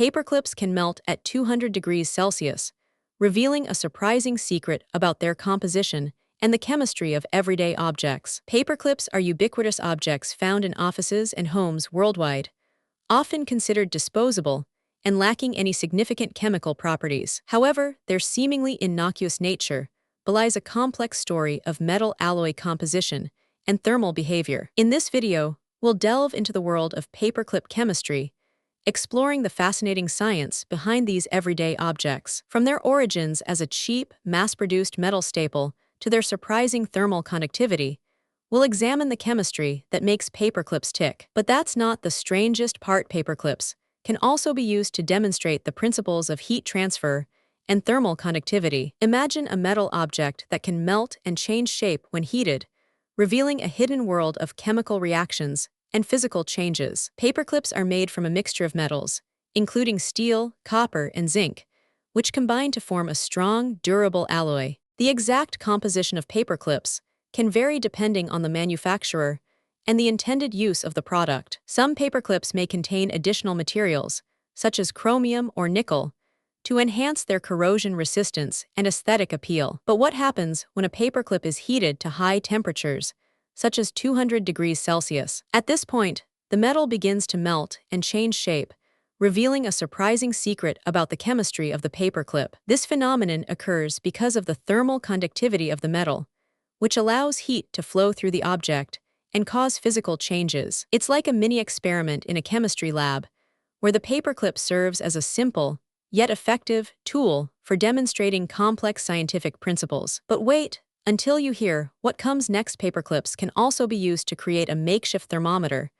Paperclips can melt at 200 degrees Celsius, revealing a surprising secret about their composition and the chemistry of everyday objects. Paperclips are ubiquitous objects found in offices and homes worldwide, often considered disposable and lacking any significant chemical properties. However, their seemingly innocuous nature belies a complex story of metal alloy composition and thermal behavior. In this video, we'll delve into the world of paperclip chemistry, exploring the fascinating science behind these everyday objects. From their origins as a cheap, mass-produced metal staple to their surprising thermal conductivity, we'll examine the chemistry that makes paperclips tick. But that's not the strangest part. Paperclips can also be used to demonstrate the principles of heat transfer and thermal conductivity. Imagine a metal object that can melt and change shape when heated, revealing a hidden world of chemical reactions and physical changes. Paperclips are made from a mixture of metals, including steel, copper, and zinc, which combine to form a strong, durable alloy. The exact composition of paperclips can vary depending on the manufacturer and the intended use of the product. Some paperclips may contain additional materials, such as chromium or nickel, to enhance their corrosion resistance and aesthetic appeal. But what happens when a paperclip is heated to high temperatures, such as 200 degrees Celsius? At this point, the metal begins to melt and change shape, revealing a surprising secret about the chemistry of the paperclip. This phenomenon occurs because of the thermal conductivity of the metal, which allows heat to flow through the object and cause physical changes. It's like a mini experiment in a chemistry lab, where the paperclip serves as a simple, yet effective, tool for demonstrating complex scientific principles. But wait until you hear what comes next. Paperclips can also be used to create a makeshift thermometer,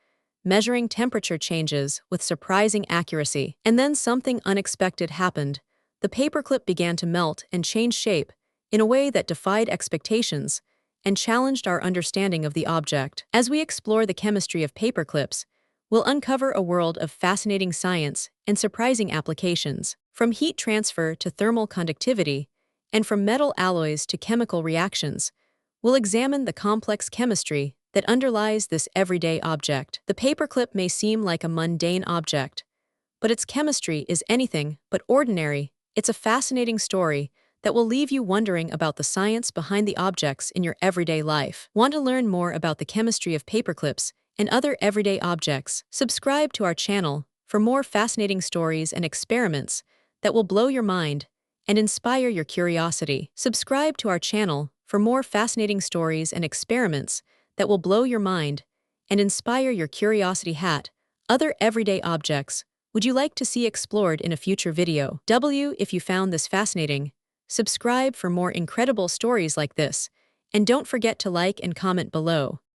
measuring temperature changes with surprising accuracy. And then something unexpected happened. The paperclip began to melt and change shape in a way that defied expectations and challenged our understanding of the object. As we explore the chemistry of paperclips, we'll uncover a world of fascinating science and surprising applications. From heat transfer to thermal conductivity, and from metal alloys to chemical reactions, we'll examine the complex chemistry that underlies this everyday object. The paperclip may seem like a mundane object, but its chemistry is anything but ordinary. It's a fascinating story that will leave you wondering about the science behind the objects in your everyday life. Want to learn more about the chemistry of paperclips and other everyday objects? Subscribe to our channel for more fascinating stories and experiments that will blow your mind and inspire your curiosity. Subscribe to our channel for more fascinating stories and experiments that will blow your mind and inspire your curiosity. Other everyday objects would you like to see explored in a future video? If you found this fascinating, subscribe for more incredible stories like this, and don't forget to like and comment below.